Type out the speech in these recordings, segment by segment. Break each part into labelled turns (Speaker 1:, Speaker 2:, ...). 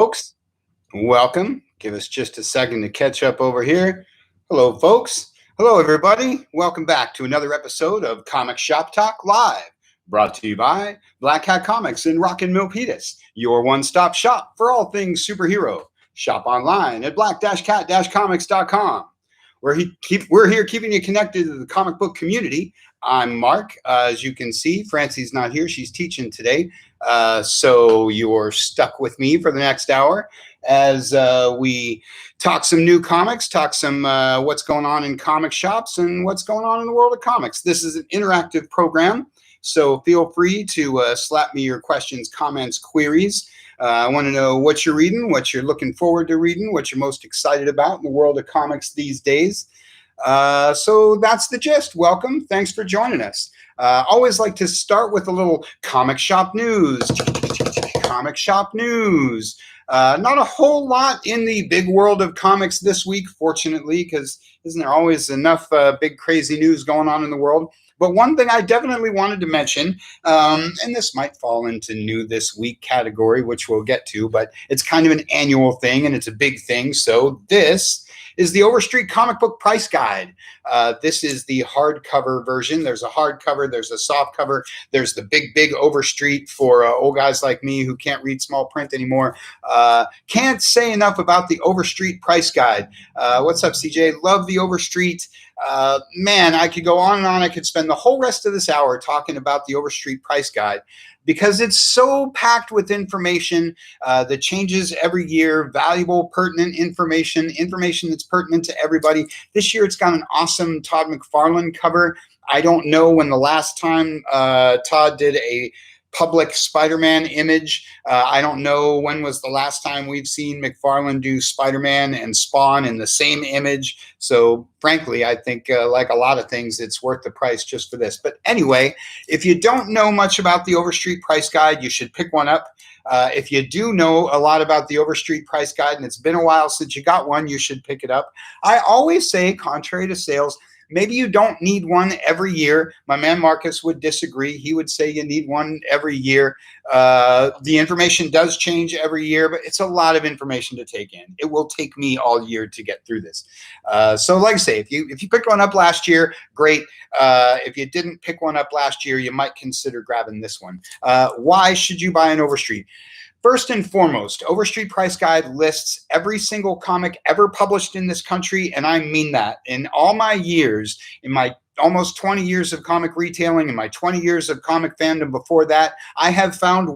Speaker 1: folks. Welcome. Give us just a second to catch up over here. Hello, folks. Hello, everybody. Welcome back to another episode of Comic Shop Talk Live, brought to you by Black Hat Comics in Rockin' Milpitas, your one-stop shop for all things superhero. Shop online at black-cat-comics.com. We're here keeping you connected to the comic book community. I'm Mark. As you can see, Francie's not here. She's teaching today. So you're stuck with me for the next hour as we talk some new comics, talk some what's going on in comic shops and what's going on in the world of comics. This is an interactive program, so feel free to slap me your questions, comments, queries. I want to know what you're reading, what you're looking forward to reading, what you're most excited about in the world of comics these days. So that's the gist. Welcome. Thanks for joining us. Always like to start with a little comic shop news. Comic shop news. Not a whole lot in the big world of comics this week, fortunately, because isn't there always enough big crazy news going on in the world? But one thing I definitely wanted to mention, and this might fall into new this week category, which we'll get to, but it's kind of an annual thing and it's a big thing. So this is the Overstreet comic book price guide. This is the hardcover version. There's a hardcover, there's a soft cover, there's the big Overstreet for old guys like me who can't read small print anymore. Can't say enough about the Overstreet price guide. What's up, CJ? Love the Overstreet. Man, I could go on and on. I could spend the whole rest of this hour talking about the Overstreet price guide because it's so packed with information that changes every year, valuable, pertinent information that's pertinent to everybody. This year, it's got an awesome Todd McFarlane cover. I don't know when the last time Todd did a public Spider-Man image. I don't know when was the last time we've seen McFarlane do Spider-Man and Spawn in the same image. So frankly, I think like a lot of things, it's worth the price just for this. But anyway, if you don't know much about the Overstreet price guide, you should pick one up. If you do know a lot about the Overstreet price guide and it's been a while since you got one, you should pick it up. I always say, contrary to sales, maybe you don't need one every year. My man Marcus would disagree. He would say you need one every year. The information does change every year, but it's a lot of information to take in. It will take me all year to get through this. So like I say, if you picked one up last year, great. If you didn't pick one up last year, you might consider grabbing this one. Why should you buy an Overstreet? First and foremost, Overstreet Price Guide lists every single comic ever published in this country, and I mean that. In all my years, in my almost 20 years of comic retailing and my 20 years of comic fandom before that, I have found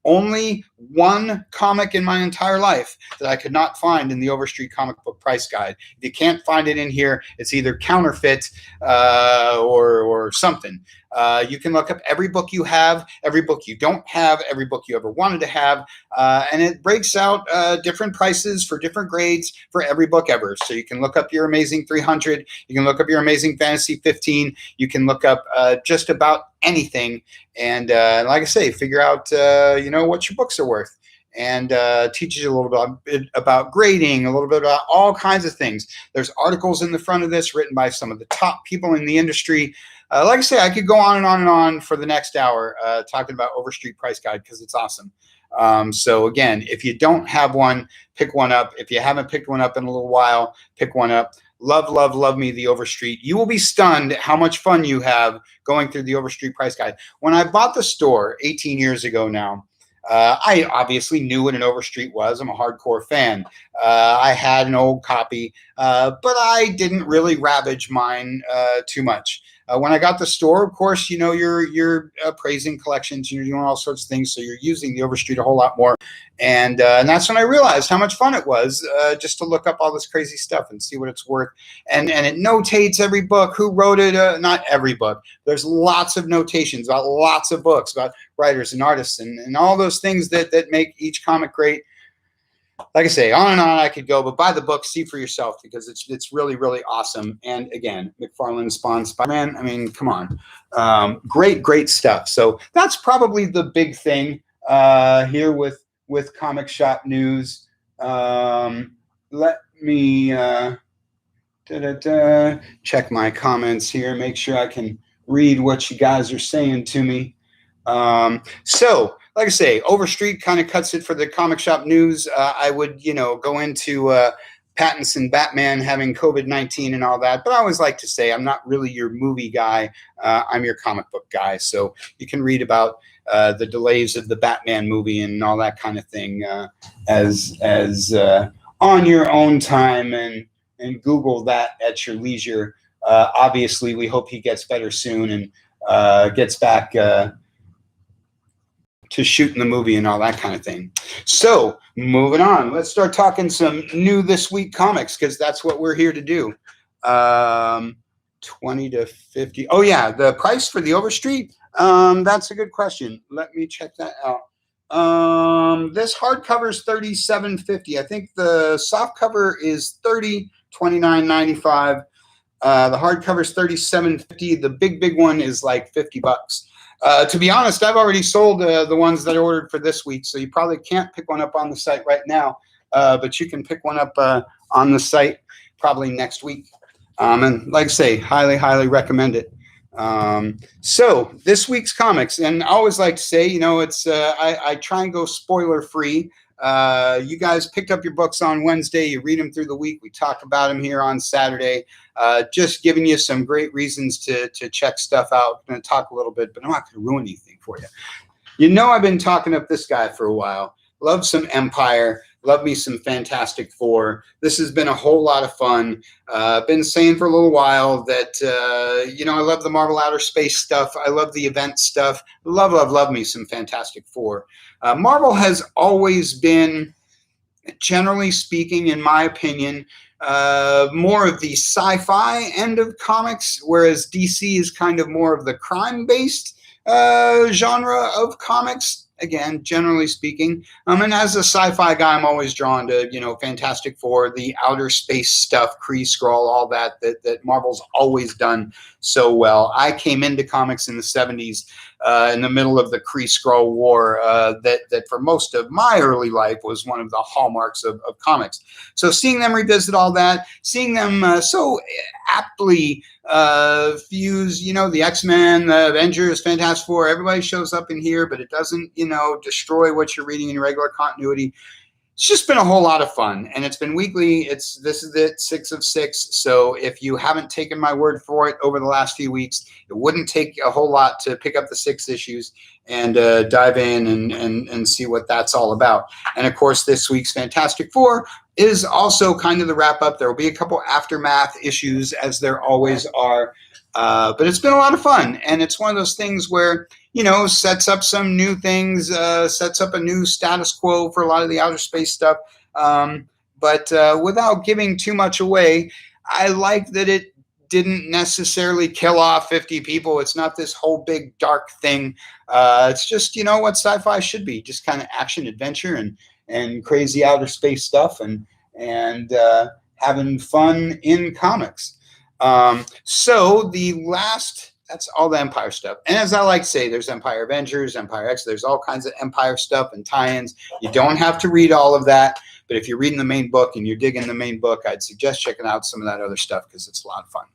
Speaker 1: only one comic in my entire life that I could not find in the Overstreet comic book price guide. If you can't find it in here, it's either counterfeit or something. You can look up every book you have, every book you don't have, every book you ever wanted to have, and it breaks out different prices for different grades for every book ever. So you can look up your Amazing 300, you can look up your Amazing Fantasy 15, you can look up just about anything, and like I say, figure out what your books are worth, and teaches you a little bit about grading, a little bit about all kinds of things. There's articles in the front of this written by some of the top people in the industry. Like I say, I could go on and on and on for the next hour talking about Overstreet Price Guide because it's awesome. So again, if you don't have one, pick one up. If you haven't picked one up in a little while, pick one up. Love me the Overstreet. You will be stunned at how much fun you have going through the Overstreet Price Guide. When I bought the store 18 years ago now, I obviously knew what an Overstreet was. I'm a hardcore fan. I had an old copy, but I didn't really ravage mine too much. When I got the store, of course, you're appraising collections, you're doing all sorts of things, so you're using the Overstreet a whole lot more. And that's when I realized how much fun it was just to look up all this crazy stuff and see what it's worth. And it notates every book, who wrote it, not every book. There's lots of notations about lots of books, about writers and artists and all those things that make each comic great. Like I say, on and on I could go, but buy the book, see for yourself, because it's really, really awesome. And again, McFarlane, Spawn, Spider-Man, I mean, come on. Great stuff. So that's probably the big thing here with comic shop news. Let me check my comments here, make sure I can read what you guys are saying to me. So like I say, Overstreet kind of cuts it for the comic shop news. I would, go into Pattinson Batman having COVID-19 and all that. But I always like to say I'm not really your movie guy. I'm your comic book guy. So you can read about the delays of the Batman movie and all that kind of thing as on your own time and Google that at your leisure. Obviously, we hope he gets better soon and gets back to shooting the movie and all that kind of thing. So moving on, let's start talking some new this week comics, because that's what we're here to do. 20 to 50. Oh yeah, the price for the Overstreet. That's a good question. Let me check that out. This hardcover is $37.50. I think the soft cover is $29.95. The hardcover is $37.50. The big one is like $50. To be honest, I've already sold the ones that I ordered for this week, so you probably can't pick one up on the site right now, but you can pick one up on the site probably next week. And like I say, highly recommend it. So this week's comics, and I always like to say, it's I try and go spoiler free. You guys picked up your books on Wednesday. You read them through the week. We talk about them here on Saturday. Just giving you some great reasons to check stuff out. I'm going to talk a little bit, but I'm not going to ruin anything for you. I've been talking up this guy for a while. Love some Empire. Love me some Fantastic Four. This has been a whole lot of fun. Been saying for a little while that, I love the Marvel Outer Space stuff. I love the event stuff. Love me some Fantastic Four. Marvel has always been, generally speaking, in my opinion, more of the sci-fi end of comics, whereas DC is kind of more of the crime-based genre of comics. Again, generally speaking. And as a sci-fi guy, I'm always drawn to, Fantastic Four, the outer space stuff, Kree, Skrull, all that Marvel's always done so well. I came into comics in the 70s in the middle of the Kree Skrull War that for most of my early life was one of the hallmarks of comics. So seeing them revisit all that, seeing them so aptly fuse, the X-Men, the Avengers, Fantastic Four, everybody shows up in here, but it doesn't, destroy what you're reading in regular continuity. It's just been a whole lot of fun, and it's been weekly. This is it, 6 of 6. So if you haven't taken my word for it over the last few weeks, it wouldn't take a whole lot to pick up the 6 issues and dive in and see what that's all about. And of course, this week's Fantastic Four is also kind of the wrap up. There will be a couple aftermath issues, as there always are. But it's been a lot of fun, and it's one of those things where, sets up some new things, sets up a new status quo for a lot of the outer space stuff. But without giving too much away, I like that it didn't necessarily kill off 50 people. It's not this whole big dark thing. It's just, what sci-fi should be, just kind of action, adventure, and crazy outer space stuff, and having fun in comics. So that's all the Empire stuff. And as I like to say, there's Empire Avengers, Empire X, there's all kinds of Empire stuff and tie-ins. You don't have to read all of that, but if you're reading the main book and you're digging the main book, I'd suggest checking out some of that other stuff, because it's a lot of fun.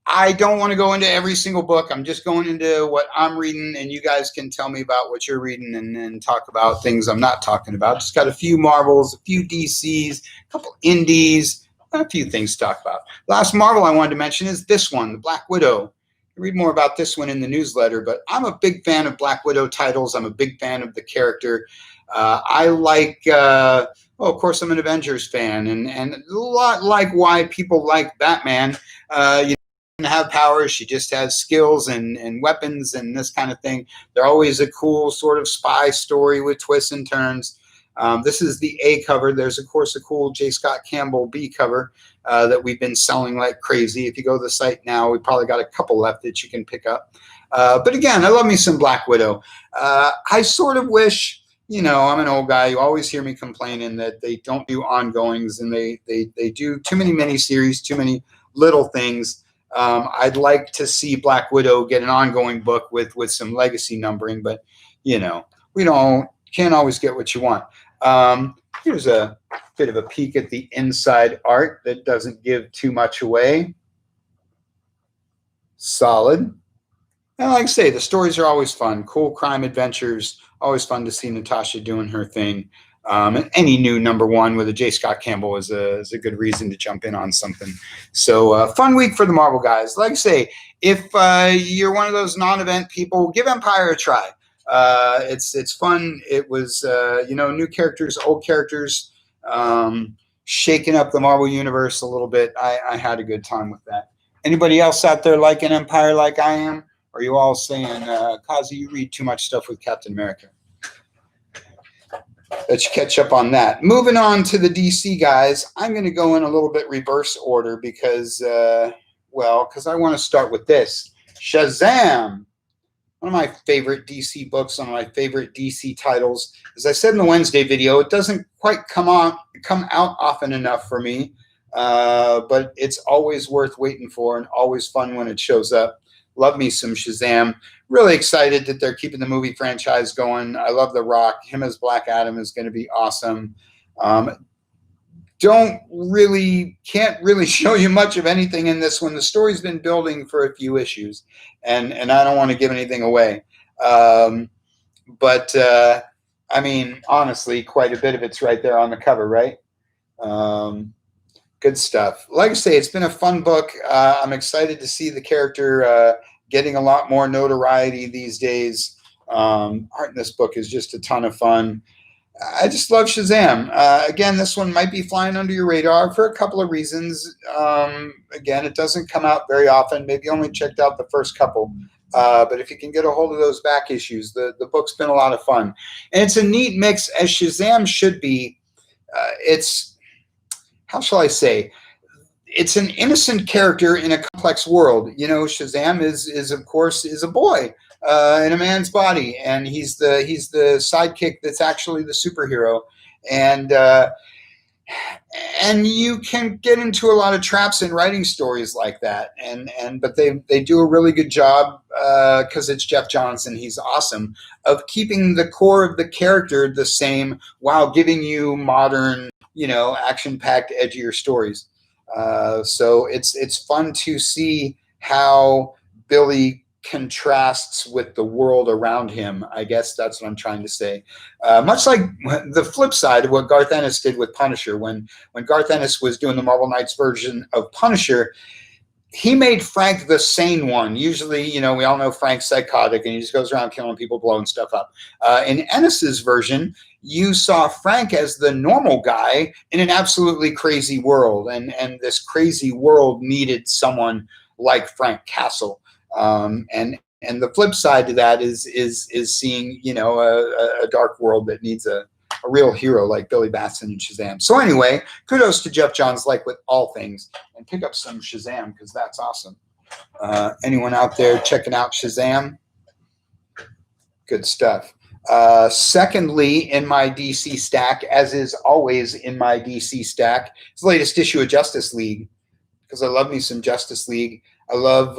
Speaker 1: I don't want to go into every single book. I'm just going into what I'm reading, and you guys can tell me about what you're reading and talk about things I'm not talking about. Just got a few Marvels, a few DCs, a couple Indies, a few things to talk about. Last Marvel I wanted to mention is this one, the Black Widow. You read more about this one in the newsletter, but I'm a big fan of Black Widow titles. I'm a big fan of the character. I like, of course, I'm an Avengers fan, and a lot like why people like Batman. You doesn't have powers, she just has skills and weapons and this kind of thing. They're always a cool sort of spy story with twists and turns. This is the A cover. There's, of course, a cool J. Scott Campbell B cover that we've been selling like crazy. If you go to the site now, we probably got a couple left that you can pick up. But again, I love me some Black Widow. I sort of wish, I'm an old guy. You always hear me complaining that they don't do ongoings, and they do too many miniseries, too many little things. I'd like to see Black Widow get an ongoing book with some legacy numbering, but, we can't always get what you want. Here's a bit of a peek at the inside art that doesn't give too much away. Solid. And like I say, the stories are always fun. Cool crime adventures. Always fun to see Natasha doing her thing. And any new #1 with a J. Scott Campbell is a good reason to jump in on something. So fun week for the Marvel guys. Like I say, if you're one of those non-event people, give Empire a try. It's fun. It was new characters, old characters, shaking up the Marvel universe a little bit. I had a good time with that. Anybody else out there liking Empire like I am? Or are you all saying, Kazi, you read too much stuff with Captain America? Let's catch up on that. Moving on to the DC guys, I'm going to go in a little bit reverse order because I want to start with this. Shazam, one of my favorite DC books, one of my favorite DC titles. As I said in the Wednesday video, it doesn't quite come out often enough for me, but it's always worth waiting for and always fun when it shows up. Love me some Shazam. Really excited that they're keeping the movie franchise going. I love The Rock. Him as Black Adam is going to be awesome. Can't really show you much of anything in this one. The story's been building for a few issues, and I don't want to give anything away. Honestly, quite a bit of it's right there on the cover, right? Good stuff. Like I say, it's been a fun book. I'm excited to see the character getting a lot more notoriety these days. Art in this book is just a ton of fun. I just love Shazam. Again, this one might be flying under your radar for a couple of reasons. Again, it doesn't come out very often. Maybe only checked out the first couple. But if you can get a hold of those back issues, the book's been a lot of fun. And it's a neat mix, as Shazam should be. How shall I say? It's an innocent character in a complex world. Shazam is of course a boy in a man's body, and he's the sidekick that's actually the superhero, and you can get into a lot of traps in writing stories like that, but they do a really good job because it's Jeff Johns and he's awesome, of keeping the core of the character the same while giving you modern, action-packed, edgier stories. So it's fun to see how Billy contrasts with the world around him. I guess that's what I'm trying to say. Much like the flip side of what Garth Ennis did with Punisher. When Garth Ennis was doing the Marvel Knights version of Punisher, he made Frank the sane one. Usually, we all know Frank's psychotic and he just goes around killing people, blowing stuff up. In Ennis's version, you saw Frank as the normal guy in an absolutely crazy world. And this crazy world needed someone like Frank Castle. And the flip side to that is seeing, a dark world that needs a real hero like Billy Batson and Shazam. So anyway, kudos to Jeff Johns, like with all things, and pick up some Shazam because that's awesome. Anyone out there checking out Shazam? Good stuff. Secondly, in my DC stack, as is always in my DC stack, is the latest issue of Justice League, because I love me some Justice League. I love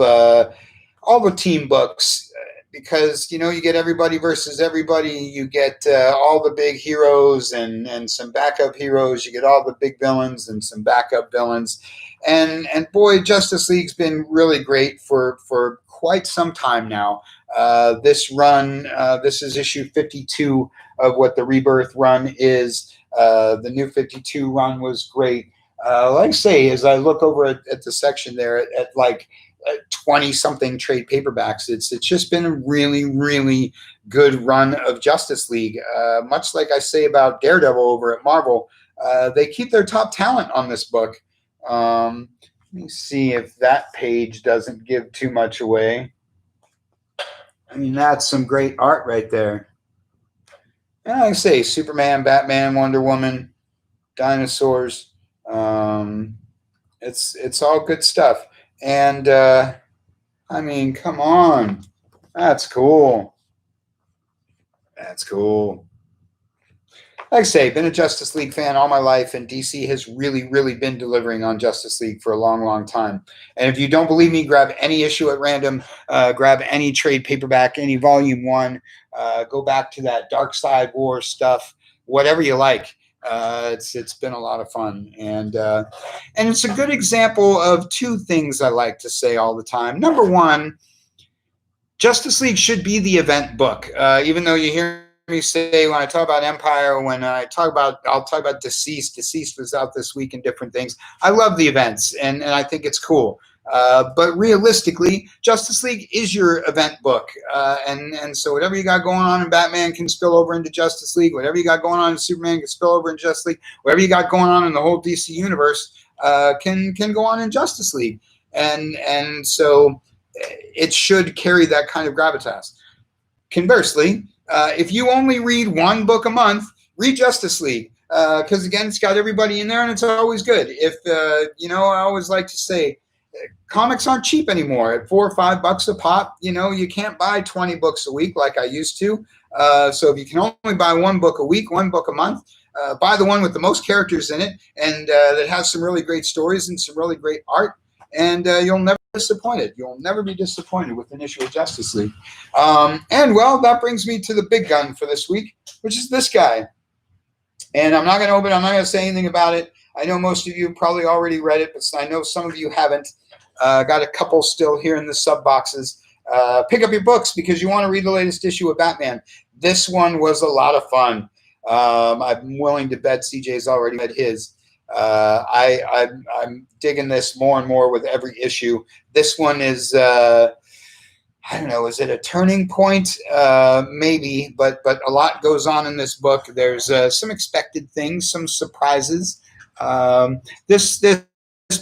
Speaker 1: all the team books, because you get everybody versus everybody. You get all the big heroes and some backup heroes. You get all the big villains and some backup villains. And boy, Justice League's been really great for quite some time now. This run, this is issue 52 of what the Rebirth run is. The new 52 run was great. Like I say, as I look over at the section there at 20-something trade paperbacks, it's just been a really, really good run of Justice League. Much like I say about Daredevil over at Marvel, they keep their top talent on this book. Let me see if that page doesn't give too much away. That's some great art right there. And like I say, Superman, Batman, Wonder Woman, dinosaurs. It's all good stuff. And come on. That's cool. That's cool. Like I say, been a Justice League fan all my life, and DC has really, really been delivering on Justice League for a long, long time. And if you don't believe me, grab any issue at random, grab any trade paperback, any volume 1, go back to that Dark Side War stuff, whatever you like. It's been a lot of fun, and it's a good example of two things I like to say all the time. Number one, Justice League should be the event book, even though you hear me say when I talk about Empire, I'll talk about Deceased. Deceased was out this week and different things. I love the events, and I think it's cool. But realistically, Justice League is your event book, and so whatever you got going on in Batman can spill over into Justice League. Whatever you got going on in Superman can spill over in Justice League. Whatever you got going on in the whole DC universe can go on in Justice League, and so it should carry that kind of gravitas. Conversely, if you only read one book a month, read Justice League. Because again, it's got everybody in there, and it's always good. If I always like to say, comics aren't cheap anymore. At $4 or $5 a pop, you can't buy 20 books a week like I used to. So if you can only buy one book a week, one book a month, buy the one with the most characters in it, and that has some really great stories and some really great art, and you'll never be disappointed. You'll never be disappointed with an issue of Justice League. And well, that brings me to the big gun for this week, which is this guy. And I'm not going to open it. I'm not going to say anything about it. I know most of you probably already read it, but I know some of you haven't. Got a couple still here in the sub boxes. Pick up your books because you want to read the latest issue of Batman. This one was a lot of fun. I'm willing to bet CJ's already read his. I'm digging this more and more with every issue. This one is, I don't know, is it a turning point? Maybe, but a lot goes on in this book. There's some expected things, some surprises. This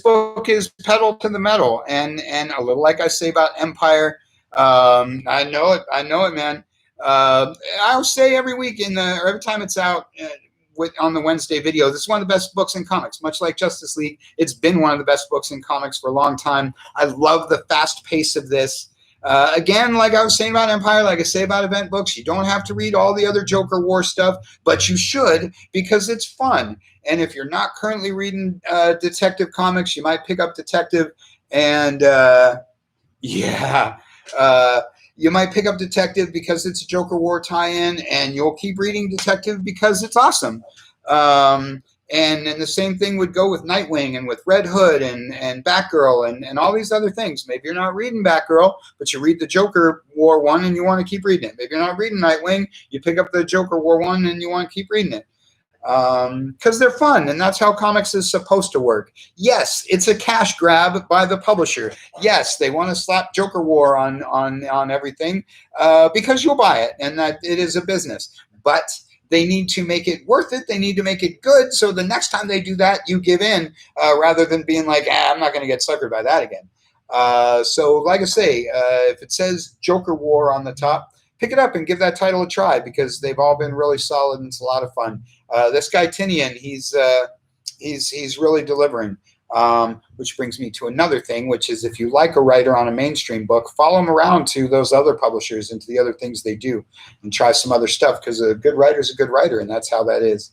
Speaker 1: book is pedal to the metal, and a little like I say about Empire. I know it, man. I'll say every week or every time it's out on the Wednesday video, this is one of the best books in comics. Much like Justice League, it's been one of the best books in comics for a long time. I love the fast pace of this. Again, like I was saying about Empire, like I say about event books, you don't have to read all the other Joker War stuff, but you should because it's fun. And if you're not currently reading Detective Comics, you might pick up Detective, and you might pick up Detective because it's a Joker War tie-in, and you'll keep reading Detective because it's awesome. And the same thing would go with Nightwing and with Red Hood and Batgirl and all these other things. Maybe you're not reading Batgirl, but you read the Joker War one and you want to keep reading it. Maybe you're not reading Nightwing, you pick up the Joker War one and you want to keep reading it. Because they're fun, and that's how comics is supposed to work. Yes, it's a cash grab by the publisher. Yes, they want to slap Joker War on everything because you'll buy it, and that it is a business. But they need to make it worth it. They need to make it good. So the next time they do that, you give in rather than being like, I'm not going to get suckered by that again. So like I say, if it says Joker War on the top, pick it up and give that title a try because they've all been really solid and it's a lot of fun. This guy Tinian, he's really delivering. Which brings me to another thing, which is if you like a writer on a mainstream book, follow them around to those other publishers and to the other things they do and try some other stuff because a good writer is a good writer, and that's how that is.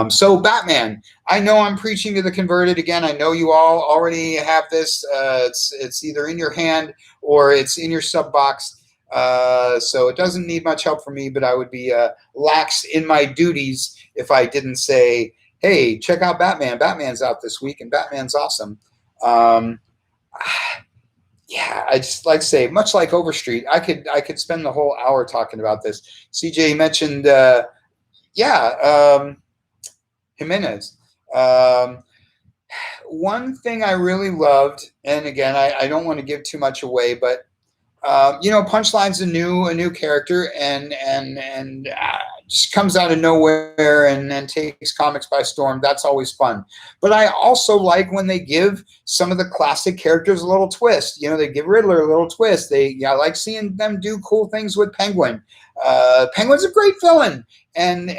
Speaker 1: So Batman, I know I'm preaching to the converted again. I know you all already have this. It's either in your hand or it's in your sub box. So it doesn't need much help from me, but I would be lax in my duties if I didn't say, hey, check out Batman. Batman's out this week, and Batman's awesome. Yeah, I just like to say, much like Overstreet, I could spend the whole hour talking about this. CJ mentioned, Jimenez. One thing I really loved, and again, I don't want to give too much away, but Punchline's a new character, and just comes out of nowhere and takes comics by storm. That's always fun. But I also like when they give some of the classic characters a little twist. They give Riddler a little twist. I like seeing them do cool things with Penguin. Penguin's a great villain, and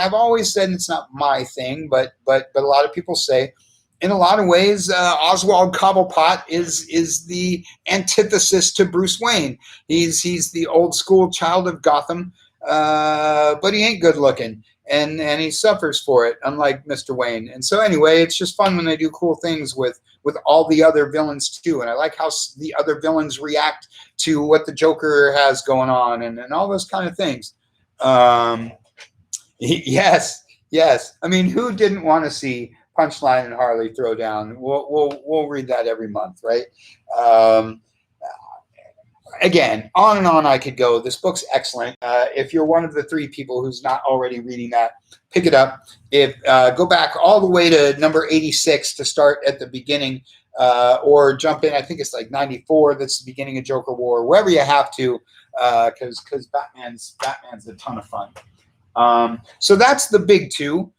Speaker 1: I've always said, and it's not my thing, but a lot of people say, in a lot of ways, Oswald Cobblepot is the antithesis to Bruce Wayne. He's the old school child of Gotham, but he ain't good looking, and he suffers for it, unlike Mr. Wayne. And so anyway, it's just fun when they do cool things with all the other villains too. And I like how the other villains react to what the Joker has going on and all those kind of things. Yes. I mean, who didn't want to see Punchline and Harley Throwdown? We'll read that every month, right? again, on and on I could go. This book's excellent. If you're one of the 3 people who's not already reading that, pick it up. Go back all the way to number 86 to start at the beginning, or jump in. I think it's like 94. That's the beginning of Joker War. Wherever you have to, because Batman's a ton of fun. So that's the big 2.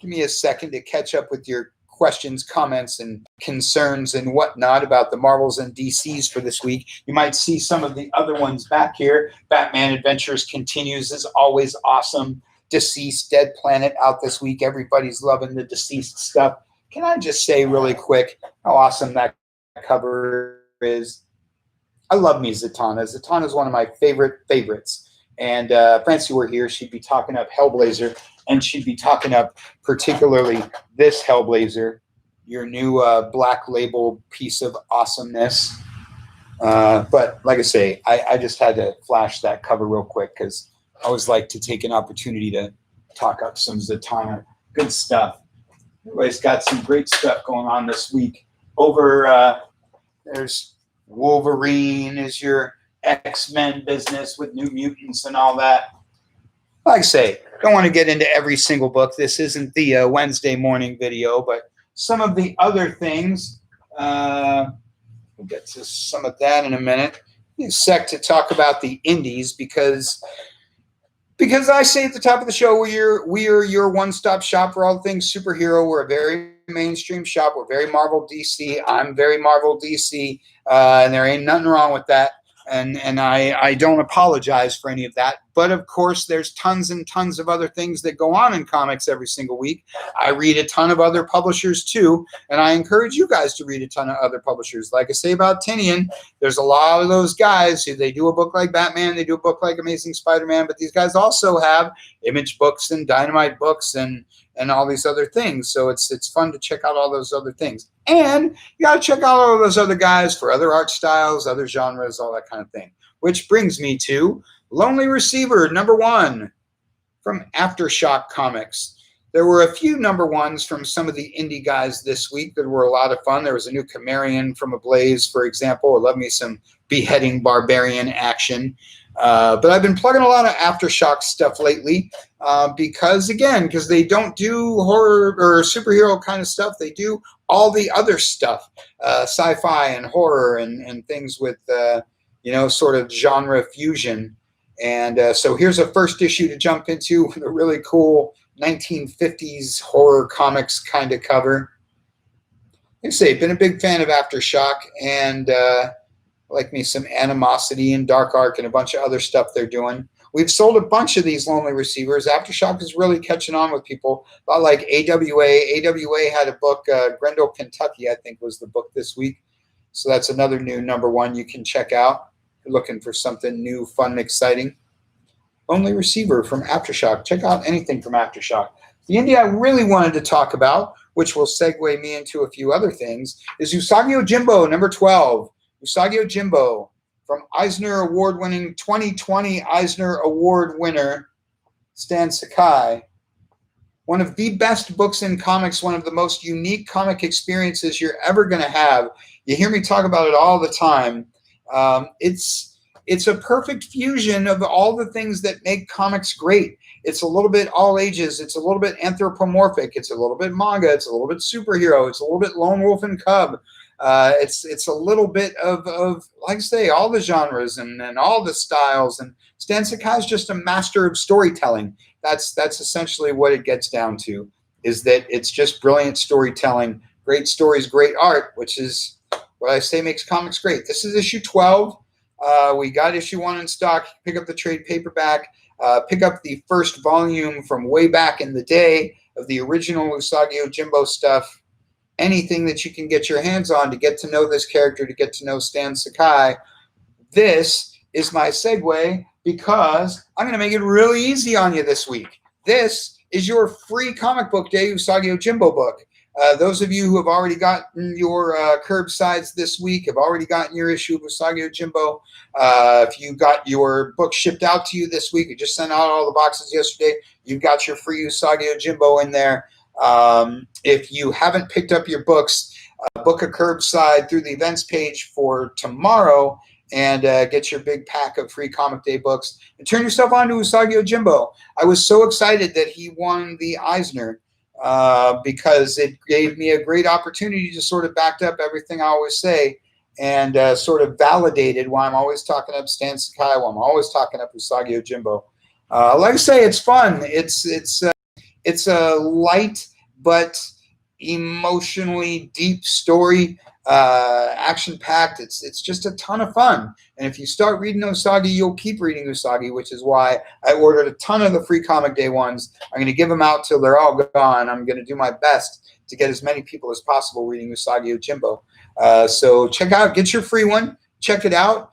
Speaker 1: Give me a second to catch up with your questions, comments, and concerns and whatnot about the Marvels and DCs for this week. You might see some of the other ones back here. Batman Adventures continues, is always awesome. Deceased, Dead Planet out this week. Everybody's loving the Deceased stuff. Can I just say really quick how awesome that cover is? I love me Zatanna. Zatanna is one of my favorites. And Francie were here, she'd be talking up Hellblazer, and she'd be talking up particularly this Hellblazer, your new black label piece of awesomeness. But like I say, I just had to flash that cover real quick because I always like to take an opportunity to talk up some Zatanna. Good stuff. Everybody's got some great stuff going on this week. There's Wolverine is your X-Men business with New Mutants and all that. Like I say, don't want to get into every single book. This isn't the Wednesday morning video, but some of the other things, we'll get to some of that in a minute. A sec to talk about the indies because I say at the top of the show, we are your one-stop shop for all things superhero. We're a very mainstream shop. We're very Marvel DC. I'm very Marvel DC, and there ain't nothing wrong with that. And I don't apologize for any of that. But, of course, there's tons and tons of other things that go on in comics every single week. I read a ton of other publishers, too, and I encourage you guys to read a ton of other publishers. Like I say about Tinian, there's a lot of those guys who they do a book like Batman, they do a book like Amazing Spider-Man, but these guys also have Image books and Dynamite books and all these other things. So it's fun to check out all those other things. And you got to check out all those other guys for other art styles, other genres, all that kind of thing. Which brings me to Lonely Receiver, #1 from Aftershock Comics. There were a few #1s from some of the indie guys this week that were a lot of fun. There was a new Cimmerian from Ablaze, for example. I love me some beheading barbarian action. But I've been plugging a lot of Aftershock stuff lately because they don't do horror or superhero kind of stuff. They do all the other stuff, sci-fi and horror and things with, sort of genre fusion. And so here's a first issue to jump into with a really cool 1950s horror comics kind of cover. Like I say, been a big fan of Aftershock and like me some Animosity and Dark Arc and a bunch of other stuff they're doing. We've sold a bunch of these Lonely Receivers. Aftershock is really catching on with people. A lot like AWA. AWA had a book, Grendel, Kentucky, I think was the book this week. So that's another new #1 you can check out. If you're looking for something new, fun, and exciting. Lonely Receiver from Aftershock. Check out anything from Aftershock. The indie I really wanted to talk about, which will segue me into a few other things, is Usagi Yojimbo, #12. Usagi Yojimbo from Eisner Award-winning 2020 Eisner Award winner Stan Sakai. One of the best books in comics, one of the most unique comic experiences you're ever going to have. You hear me talk about it all the time. It's a perfect fusion of all the things that make comics great. It's a little bit all ages. It's a little bit anthropomorphic. It's a little bit manga. It's a little bit superhero. It's a little bit lone wolf and cub. It's a little bit of like I say, all the genres and all the styles. And Stan Sakai is just a master of storytelling. That's essentially what it gets down to, is that it's just brilliant storytelling, great stories, great art, which is what I say makes comics great. This is issue 12. We got issue 1 in stock. Pick up the trade paperback. Pick up the first volume from way back in the day of the original Usagi Yojimbo stuff. Anything that you can get your hands on to get to know this character, to get to know Stan Sakai. This is my segue because I'm going to make it really easy on you this week. This is your free comic book day Usagi Yojimbo book. Those of you who have already gotten your curbsides this week have already gotten your issue of Usagi Yojimbo. If you got your book shipped out to you this week, you just sent out all the boxes yesterday, you've got your free Usagi Yojimbo in there. If you haven't picked up your books, book a curbside through the events page for tomorrow and get your big pack of free Comic Day books and turn yourself on to Usagi Yojimbo. I was so excited that he won the Eisner because it gave me a great opportunity to sort of back up everything I always say and sort of validated why I'm always talking up Stan Sakai, why I'm always talking up Usagi Yojimbo. Like I say, it's fun. It's a light but emotionally deep story, action-packed. It's just a ton of fun. And if you start reading Usagi, you'll keep reading Usagi, which is why I ordered a ton of the free Comic Day ones. I'm going to give them out till they're all gone. I'm going to do my best to get as many people as possible reading Usagi Yojimbo. So check out, get your free one. Check it out.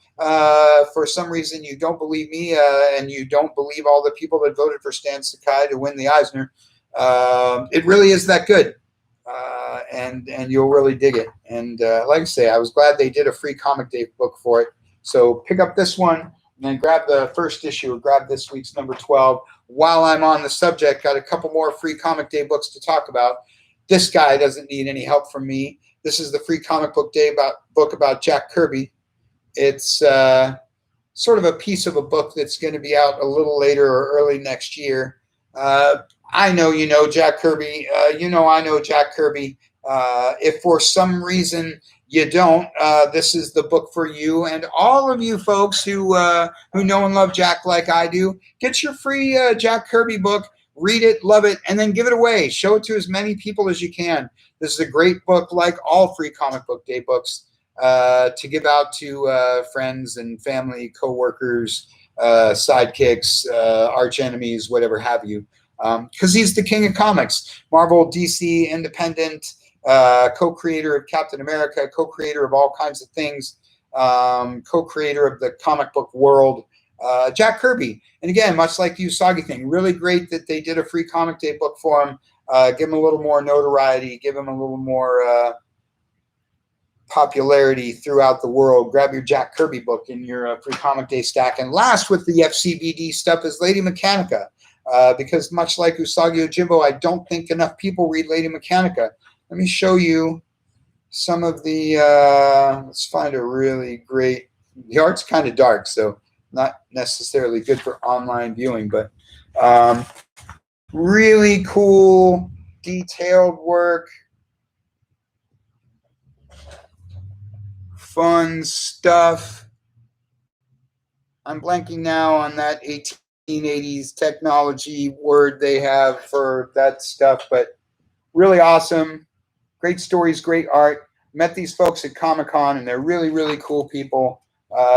Speaker 1: For some reason you don't believe me and you don't believe all the people that voted for Stan Sakai to win the Eisner. It really is that good. And you'll really dig it. And like I say, I was glad they did a free Comic Day book for it. So pick up this one and then grab the first issue or grab this week's number 12. While I'm on the subject, got a couple more free Comic Day books to talk about. This guy doesn't need any help from me. This is the free Comic Book Day book about Jack Kirby. It's sort of a piece of a book that's going to be out a little later or early next year. I know you know Jack Kirby. I know Jack Kirby. If for some reason you don't, this is the book for you. And all of you folks who know and love Jack like I do, get your free Jack Kirby book, read it, love it, and then give it away. Show it to as many people as you can. This is a great book, like all free Comic Book Day books, to give out to friends and family, co-workers, sidekicks, arch enemies, whatever have you. Because he's the king of comics. Marvel, DC, independent, co-creator of Captain America, co-creator of all kinds of things, co-creator of the comic book world, Jack Kirby. And again, much like the Usagi thing, really great that they did a free Comic Day book for him. Give him a little more notoriety, give him a little more popularity throughout the world. Grab your Jack Kirby book in your free Comic Day stack. And last with the FCBD stuff is Lady Mechanica. Because much like Usagi Yojimbo, I don't think enough people read Lady Mechanica. Let me show you some of the, let's find a really great, the art's kind of dark, so not necessarily good for online viewing, but really cool, detailed work, fun stuff. I'm blanking now on that 1880s technology word they have for that stuff, but really awesome. Great stories, great art. Met these folks at Comic-Con, and they're really, really cool people.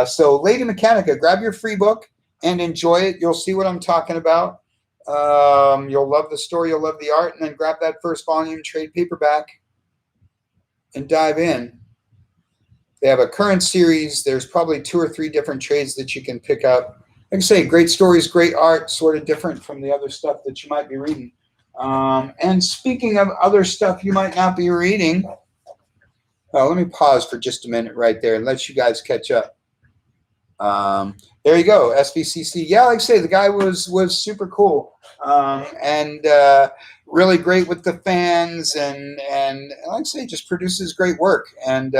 Speaker 1: So Lady Mechanica, grab your free book and enjoy it. You'll see what I'm talking about. You'll love the story, you'll love the art, and then grab that first volume trade paperback and dive in. They have a current series. There's probably 2 or 3 different trades that you can pick up. Like I say, great stories, great art, sort of different from the other stuff that you might be reading. And speaking of other stuff you might not be reading, let me pause for just a minute right there and let you guys catch up. There you go, SVCC. Yeah, like I say, the guy was super cool and really great with the fans, and like I say, just produces great work. And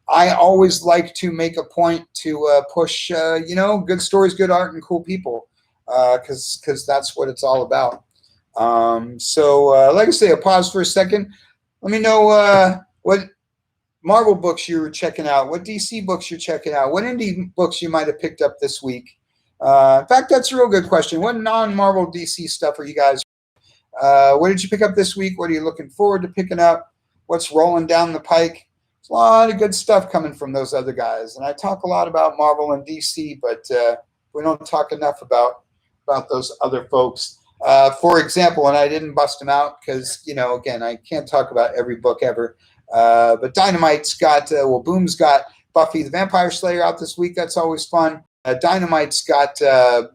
Speaker 1: I always like to make a point to push, good stories, good art, and cool people, because that's what it's all about. So like I say, I'll pause for a second. Let me know what Marvel books you're checking out, what DC books you're checking out, what indie books you might have picked up this week. In fact, that's a real good question. What non-Marvel DC stuff are you guys? What did you pick up this week? What are you looking forward to picking up? What's rolling down the pike? There's a lot of good stuff coming from those other guys. And I talk a lot about Marvel and DC, but we don't talk enough about those other folks. For example, and I didn't bust them out because, again, I can't talk about every book ever. But Dynamite's got, Boom's got Buffy the Vampire Slayer out this week. That's always fun. Dynamite's got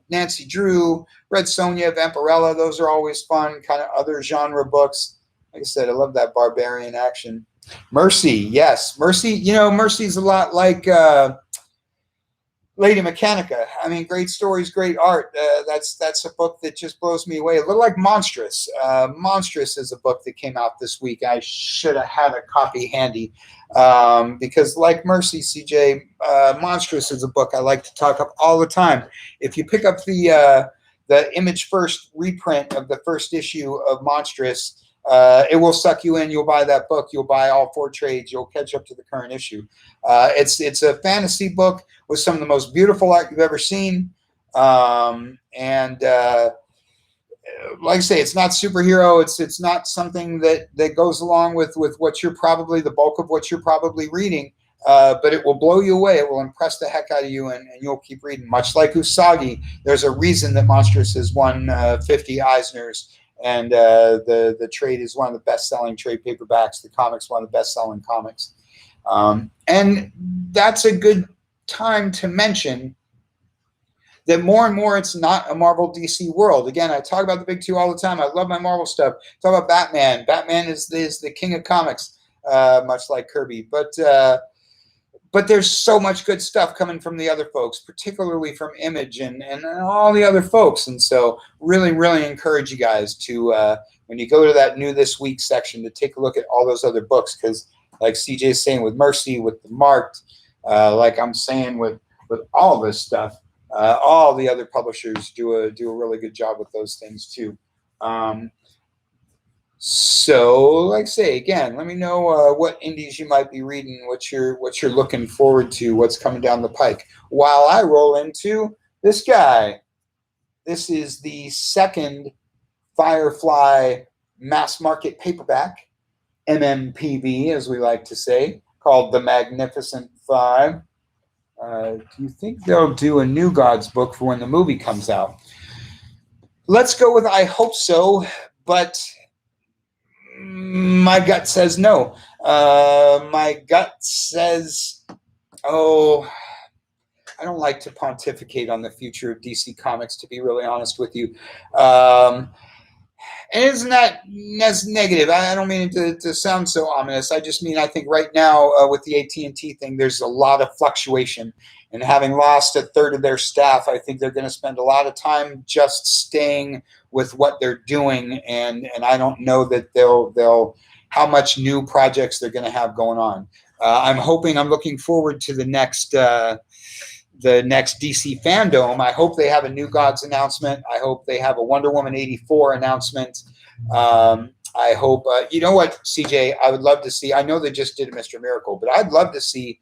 Speaker 1: Nancy Drew, Red Sonja, Vampirella. Those are always fun, kind of other genre books. Like I said, I love that barbarian action. Mercy, yes. Mercy, Mercy's a lot like Lady Mechanica. I mean, great stories, great art. That's a book that just blows me away. A little like Monstrous. Monstrous is a book that came out this week. I should have had a copy handy because, like Mercy, CJ, Monstrous is a book I like to talk up all the time. If you pick up the Image First reprint of the first issue of Monstrous, it will suck you in. You'll buy that book. You'll buy all 4 trades. You'll catch up to the current issue. It's a fantasy book with some of the most beautiful art you've ever seen. Like I say, it's not superhero. It's not something that goes along with what you're probably the bulk of what you're probably reading. But it will blow you away. It will impress the heck out of you, and you'll keep reading. Much like Usagi, there's a reason that Monstrous has won 50 Eisners. And the trade is one of the best-selling trade paperbacks. The comic's one of the best-selling comics. And that's a good time to mention that more and more it's not a Marvel DC world. Again, I talk about the big two all the time. I love my Marvel stuff. Talk about Batman. Batman is the king of comics, much like Kirby. But there's so much good stuff coming from the other folks, particularly from Image and all the other folks. And so really, really encourage you guys to, when you go to that new this week section, to take a look at all those other books. Because like CJ's saying with Mercy, with the Marked, like I'm saying with all this stuff, all the other publishers do a really good job with those things too. So, like I say, again, let me know what indies you might be reading, what you're looking forward to, what's coming down the pike. While I roll into this guy. This is the second Firefly mass market paperback, MMPV, as we like to say, called The Magnificent Five. Do you think they'll do a New Gods book for when the movie comes out? Let's go with I hope so, but my gut says no. My gut says, I don't like to pontificate on the future of DC Comics, to be really honest with you. And isn't that negative? I don't mean it to sound so ominous. I just mean I think right now with the AT&T thing, there's a lot of fluctuation. And having lost a third of their staff, I think they're going to spend a lot of time just staying with what they're doing. And I don't know that they'll how much new projects they're going to have going on. I'm looking forward to the next DC Fandom. I hope they have a New Gods announcement. I hope they have a Wonder Woman 84 announcement. I hope, you know what, CJ, I would love to see, I know they just did a Mr. Miracle, but I'd love to see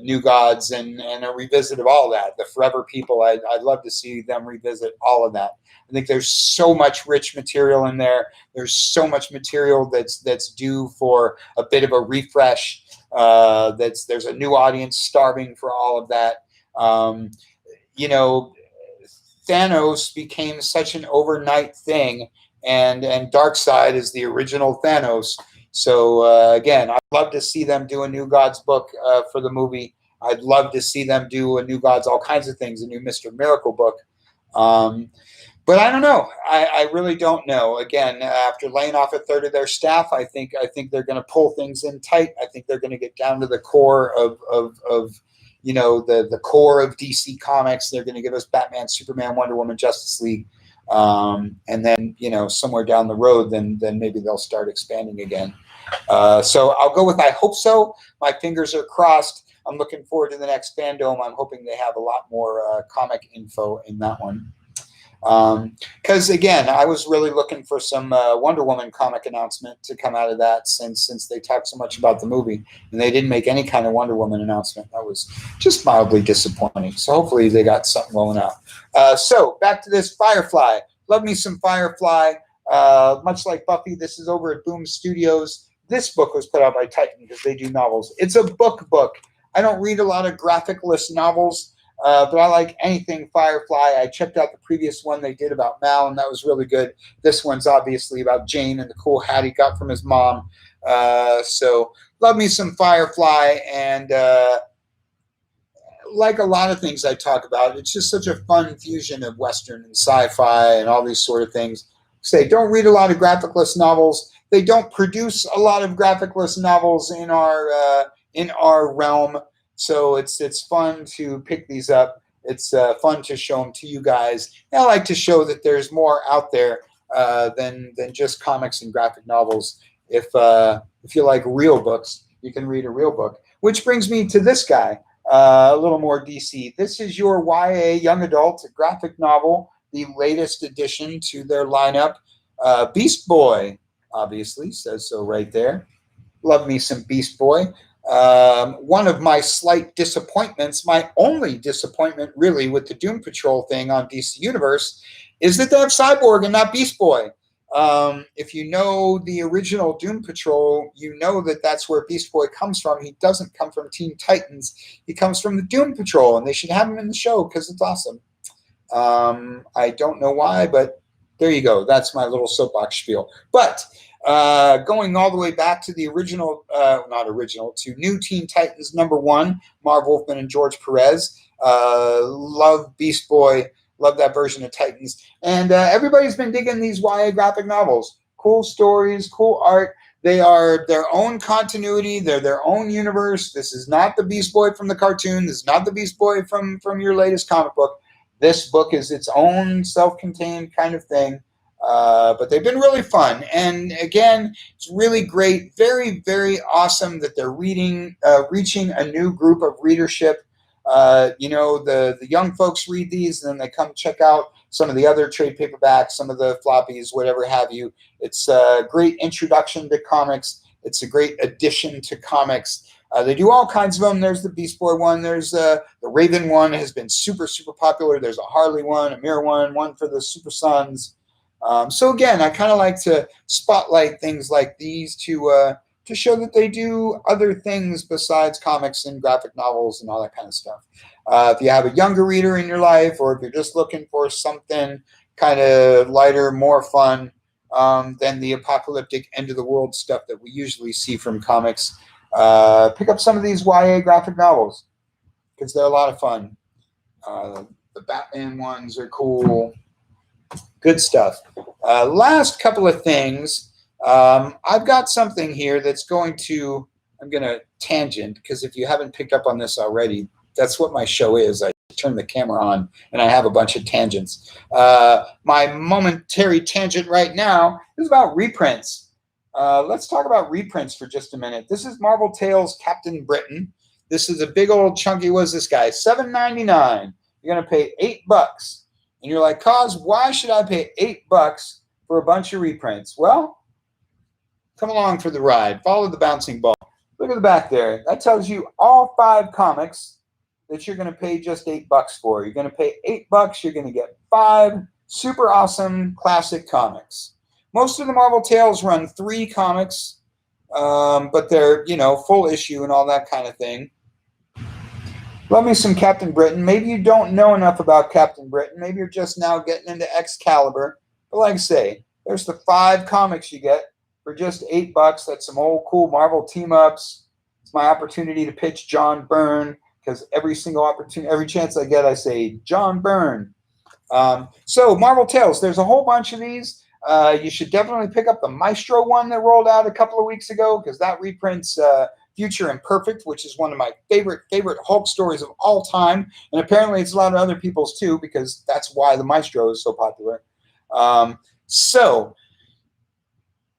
Speaker 1: New Gods and a revisit of all that. The Forever People, I'd love to see them revisit all of that. I think there's so much rich material in there. There's so much material that's due for a bit of a refresh. There's a new audience starving for all of that. Thanos became such an overnight thing, and Darkseid is the original Thanos. So again, I'd love to see them do a New Gods book for the movie. I'd love to see them do a New Gods, all kinds of things, a new Mr. Miracle book. But I don't know. I really don't know. Again, after laying off a third of their staff, I think they're going to pull things in tight. I think they're going to get down to the core of the core of DC Comics. They're going to give us Batman, Superman, Wonder Woman, Justice League, and then somewhere down the road, then maybe they'll start expanding again. So I'll go with I hope so. My fingers are crossed. I'm looking forward to the next Fandom. I'm hoping they have a lot more comic info in that one. Because again, I was really looking for some Wonder Woman comic announcement to come out of that, since they talked so much about the movie, and they didn't make any kind of Wonder Woman announcement. That was just mildly disappointing. So hopefully they got something rolling out. So back to this Firefly. Love me some Firefly. Much like Buffy, this is over at Boom Studios. This book was put out by Titan because they do novels. It's a book. I don't read a lot of graphic-less novels. But I like anything Firefly. I checked out the previous one they did about Mal, and that was really good. This one's obviously about Jane and the cool hat he got from his mom. So love me some Firefly, and like a lot of things I talk about, it's just such a fun fusion of Western and sci-fi and all these sort of things. Don't read a lot of graphic-less novels. They don't produce a lot of graphic-less novels in our realm. So it's fun to pick these up. It's fun to show them to you guys. And I like to show that there's more out there than just comics and graphic novels. If you like real books, you can read a real book. Which brings me to this guy, a little more DC. This is your YA young adult graphic novel, the latest addition to their lineup. Beast Boy, obviously, says so right there. Love me some Beast Boy. One of my slight disappointments, my only disappointment really with the Doom Patrol thing on DC Universe, is that they have Cyborg and not Beast Boy. If you know the original Doom Patrol, you know that that's where Beast Boy comes from. He doesn't come from Teen Titans. He comes from the Doom Patrol, and they should have him in the show because it's awesome. I don't know why, but there you go. That's my little soapbox spiel. But going all the way back to the original, not original, to New Teen Titans #1, Marv, Wolfman, and George Perez. Love Beast Boy. Love that version of Titans. And everybody's been digging these YA graphic novels. Cool stories, cool art. They are their own continuity. They're their own universe. This is not the Beast Boy from the cartoon. This is not the Beast Boy from your latest comic book. This book is its own self-contained kind of thing. But they've been really fun. And again, it's really great. Very, very awesome that they're reaching a new group of readership. The young folks read these and then they come check out some of the other trade paperbacks, some of the floppies, whatever have you. It's a great introduction to comics. It's a great addition to comics. They do all kinds of them. There's the Beast Boy one. There's the Raven one has been super, super popular. There's a Harley one, a Mirror one for the Super Sons. So again, I kind of like to spotlight things like these to show that they do other things besides comics and graphic novels and all that kind of stuff. If you have a younger reader in your life, or if you're just looking for something kind of lighter, more fun than the apocalyptic end of the world stuff that we usually see from comics, pick up some of these YA graphic novels because they're a lot of fun. The Batman ones are cool. Good stuff. Last couple of things. I've got something here that's I'm going to tangent, because if you haven't picked up on this already, that's what my show is. I turn the camera on and I have a bunch of tangents. My momentary tangent right now is about reprints. Let's talk about reprints for just a minute. This is Marvel Tales Captain Britain. This is a big old chunky, what is this guy? $7.99. You're going to pay $8. And you're like, Cause, why should I pay $8 for a bunch of reprints? Well, come along for the ride. Follow the bouncing ball. Look at the back there. That tells you all 5 comics that you're going to pay just $8 for. You're going to pay $8. You're going to get 5 super awesome classic comics. Most of the Marvel Tales run 3 comics, but they're, full issue and all that kind of thing. Love me some Captain Britain. Maybe you don't know enough about Captain Britain. Maybe you're just now getting into Excalibur. But like I say, there's the 5 comics you get for just $8. That's some old cool Marvel team-ups. It's my opportunity to pitch John Byrne, because every chance I get, I say, John Byrne. So Marvel Tales, there's a whole bunch of these. You should definitely pick up the Maestro one that rolled out a couple of weeks ago, because that reprints Future Imperfect, which is one of my favorite Hulk stories of all time. And apparently it's a lot of other people's too, because that's why the Maestro is so popular. So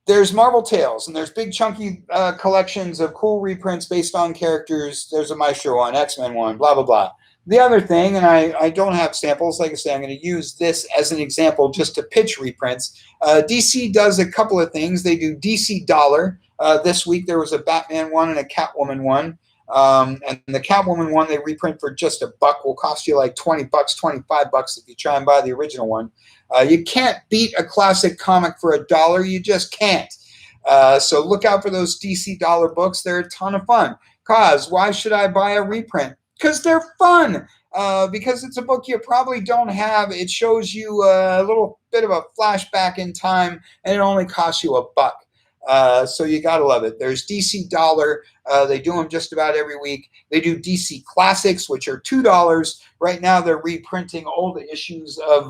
Speaker 1: there's Marvel Tales, and there's big chunky collections of cool reprints based on characters. There's a Maestro one, X-Men one, blah, blah, blah. The other thing, and I don't have samples, like I say, I'm going to use this as an example just to pitch reprints. DC does a couple of things. They do DC Dollar. This week there was a Batman one and a Catwoman one. And the Catwoman one they reprint for just $1. Will cost you like $20, $25 if you try and buy the original one. You can't beat a classic comic for $1. You just can't. So look out for those DC Dollar books. They're a ton of fun. Cause why should I buy a reprint? Because they're fun. Because it's a book you probably don't have. It shows you a little bit of a flashback in time, and it only costs you $1. So you got to love it. There's DC Dollar. They do them just about every week. They do DC Classics, which are $2. Right now they're reprinting old issues of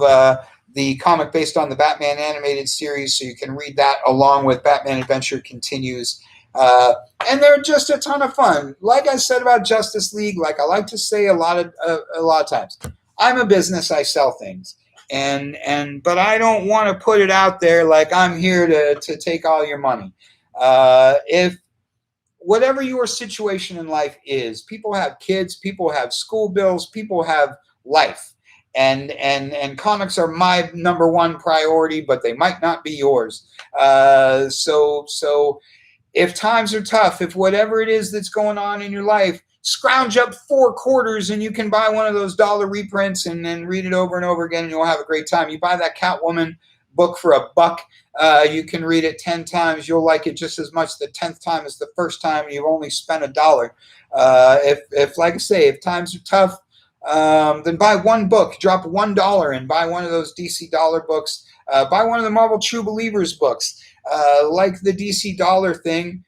Speaker 1: the comic based on the Batman animated series, so you can read that along with Batman Adventure Continues. And they're just a ton of fun. Like I said about Justice League, like I like to say a lot of times, I'm a business. I sell things, but I don't want to put it out there like I'm here to take all your money. If whatever your situation in life is, people have kids, people have school bills, people have life. And comics are my number one priority, but they might not be yours. So if times are tough, if whatever it is that's going on in your life, scrounge up 4 quarters and you can buy one of those dollar reprints and then read it over and over again and you'll have a great time. You buy that Catwoman book for $1. You can read it 10 times. You'll like it just as much the 10th time as the first time, and you've only spent $1. If like I say, if times are tough, then buy one book, drop $1 and buy one of those DC dollar books. Buy one of the Marvel True Believers books. Like the DC dollar thing,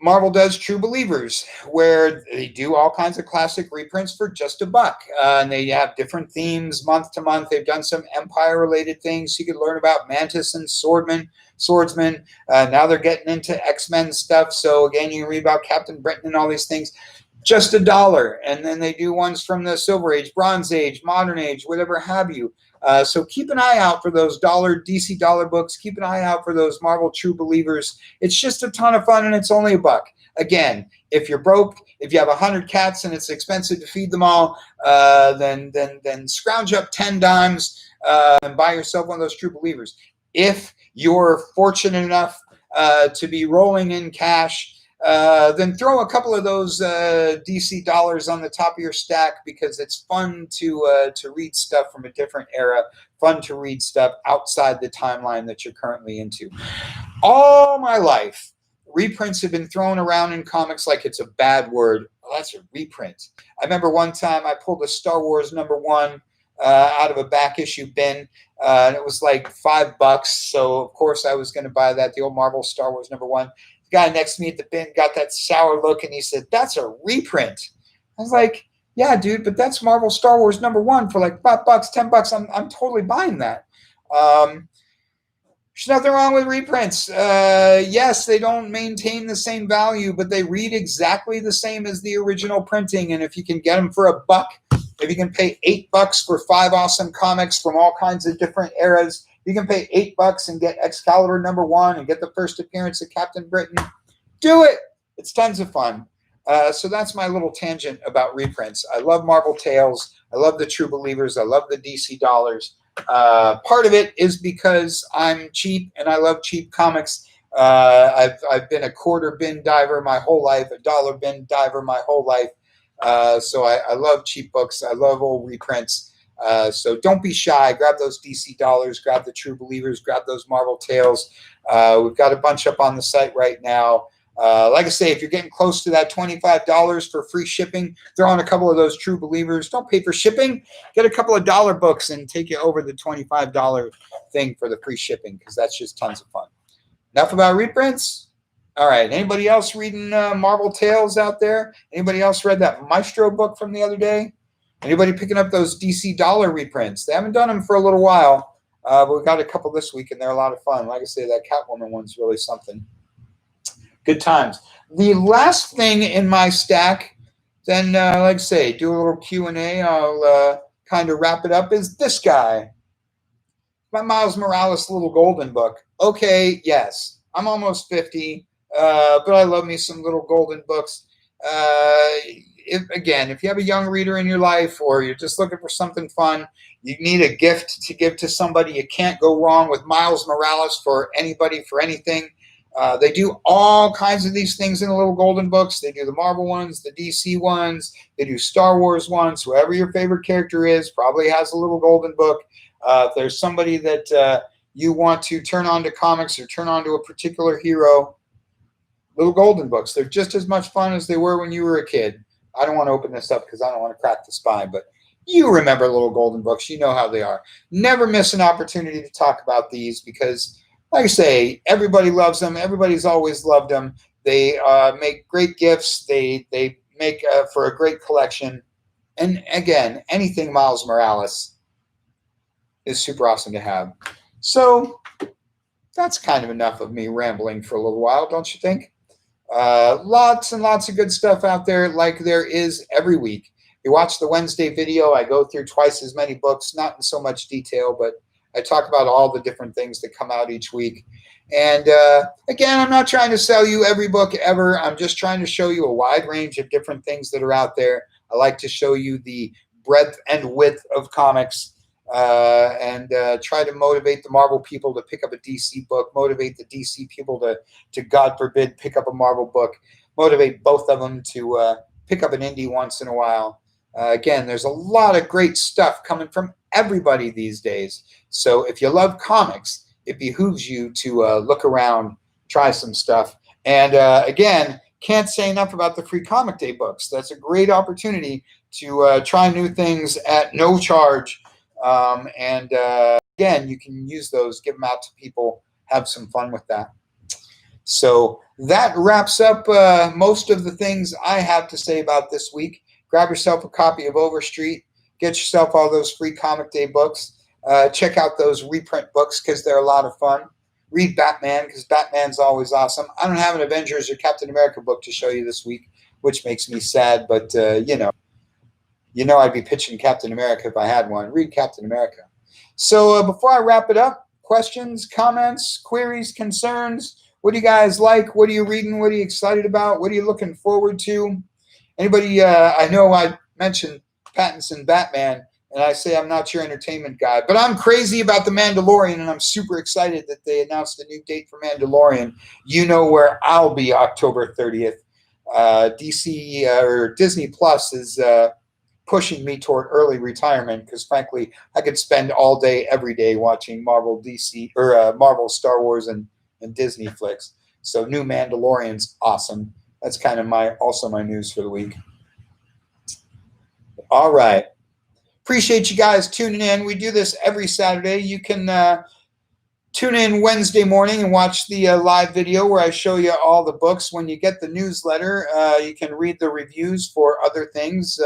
Speaker 1: Marvel does True Believers, where they do all kinds of classic reprints for just $1. And they have different themes month to month. They've done some Empire-related things. You can learn about Mantis and Swordsman. Now they're getting into X-Men stuff. So again, you can read about Captain Britain and all these things. Just $1. And then they do ones from the Silver Age, Bronze Age, Modern Age, whatever have you. So keep an eye out for those DC dollar books. Keep an eye out for those Marvel True Believers. It's just a ton of fun, and it's only $1. Again, if you're broke, if you have 100 cats and it's expensive to feed them all, then scrounge up 10 dimes and buy yourself one of those True Believers. If you're fortunate enough to be rolling in cash, then throw a couple of those DC dollars on the top of your stack, because it's fun to read stuff from a different era, fun to read stuff outside the timeline that you're currently into. All my life, reprints have been thrown around in comics like it's a bad word. Oh, that's a reprint. I remember one time I pulled a Star Wars #1 out of a back issue bin, and it was like $5. So of course I was going to buy that, the old Marvel Star Wars #1. The guy next to me at the bin got that sour look, and he said, "That's a reprint." I was like, "Yeah, dude, but that's Marvel Star Wars #1 for like $5, $10. I'm totally buying that." There's nothing wrong with reprints. Yes, they don't maintain the same value, but they read exactly the same as the original printing. And if you can get them for $1, if you can pay $8 for 5 awesome comics from all kinds of different eras, you can pay $8 and get Excalibur #1 and get the first appearance of Captain Britain. Do it. It's tons of fun. So that's my little tangent about reprints. I love Marvel Tales. I love the True Believers. I love the DC dollars. Part of it is because I'm cheap and I love cheap comics. I've been a quarter bin diver my whole life, a dollar bin diver my whole life. So I love cheap books. I love old reprints. So don't be shy. Grab those DC dollars, grab the True Believers, grab those Marvel Tales. We've got a bunch up on the site right now. Like I say, if you're getting close to that $25 for free shipping, throw on a couple of those True Believers. Don't pay for shipping. Get a couple of dollar books and take you over the $25 thing for the free shipping, because that's just tons of fun. Enough about reprints. All right. Anybody else reading Marvel Tales out there? Anybody else read that Maestro book from the other day? Anybody picking up those DC dollar reprints? They haven't done them for a little while, but we got a couple this week, and they're a lot of fun. Like I say, that Catwoman one's really something. Good times. The last thing in my stack, then, like I say, do a little Q&A. I'll kind of wrap it up, is this guy. My Miles Morales Little Golden book. Okay, yes, I'm almost 50, but I love me some Little Golden books. If you have a young reader in your life, or you're just looking for something fun, you need a gift to give to somebody, you can't go wrong with Miles Morales for anybody, for anything. They do all kinds of these things in the Little Golden books. They do the Marvel ones, the DC ones, they do Star Wars ones. Whoever your favorite character is probably has a Little Golden book. If there's somebody that you want to turn on to comics or turn on to a particular hero, Little Golden books, they're just as much fun as they were when you were a kid. I don't want to open this up because I don't want to crack the spine, but you remember Little Golden books. You know how they are. Never miss an opportunity to talk about these, because, like I say, everybody loves them. Everybody's always loved them. They make great gifts. They make for a great collection. And again, anything Miles Morales is super awesome to have. So
Speaker 2: that's kind of enough of me rambling for a little while, don't you think? Lots and lots of good stuff out there, like there is every week. You watch the Wednesday video, I go through twice as many books, not in so much detail, but I talk about all the different things that come out each week. And again, I'm not trying to sell you every book ever. I'm just trying to show you a wide range of different things that are out there. I like to show you the breadth and width of comics, and try to motivate the Marvel people to pick up a DC book, motivate the DC people to God forbid, pick up a Marvel book, motivate both of them to pick up an indie once in a while. Again, there's a lot of great stuff coming from everybody these days. So if you love comics, it behooves you to look around, try some stuff. And again, can't say enough about the free Comic Day books. That's a great opportunity to try new things at no charge. And again, you can use those, give them out to people, have some fun with that. So that wraps up most of the things I have to say about this week. Grab yourself a copy of Overstreet. Get yourself all those free Comic Day books. Check out those reprint books because they're a lot of fun. Read Batman because Batman's always awesome. I don't have an Avengers or Captain America book to show you this week, which makes me sad, but you know I'd be pitching Captain America if I had one. Read Captain America. So before I wrap it up, questions, comments, queries, concerns, what do you guys like? What are you reading? What are you excited about? What are you looking forward to? Anybody, I know I mentioned Pattinson Batman, and I say I'm not your entertainment guy, but I'm crazy about The Mandalorian, and I'm super excited that they announced a new date for Mandalorian. You know where I'll be October 30th. DC or Disney Plus is pushing me toward early retirement because, frankly, I could spend all day, every day watching Marvel, DC, or Marvel, Star Wars, and Disney flicks. So new Mandalorian's awesome. That's kind of also my news for the week. All right. Appreciate you guys tuning in. We do this every Saturday. You can tune in Wednesday morning and watch the live video where I show you all the books. When you get the newsletter, you can read the reviews for other things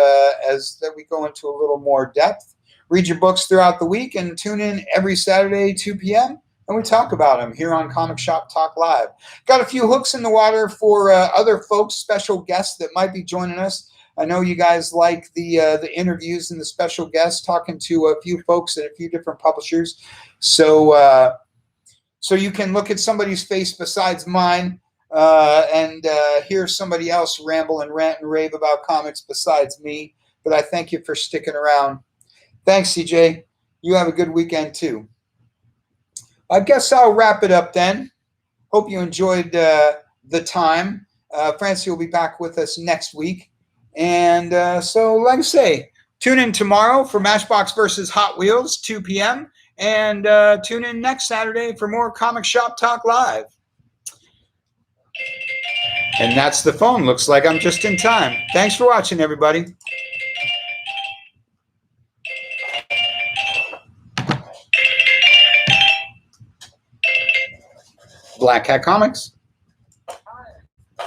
Speaker 2: as that we go into a little more depth. Read your books throughout the week and tune in every Saturday, 2 p.m., and we talk about them here on Comic Shop Talk Live. Got a few hooks in the water for other folks, special guests that might be joining us. I know you guys like the interviews and the special guests, talking to a few folks at a few different publishers. So you can look at somebody's face besides mine and hear somebody else ramble and rant and rave about comics besides me. But I thank you for sticking around. Thanks, CJ. You have a good weekend, too. I guess I'll wrap it up then. Hope you enjoyed the time. Francie will be back with us next week. And so, like I say, tune in tomorrow for Matchbox versus Hot Wheels, 2 p.m., and tune in next Saturday for more Comic Shop Talk Live. And that's the phone. Looks like I'm just in time. Thanks for watching, everybody. Black Cat Comics.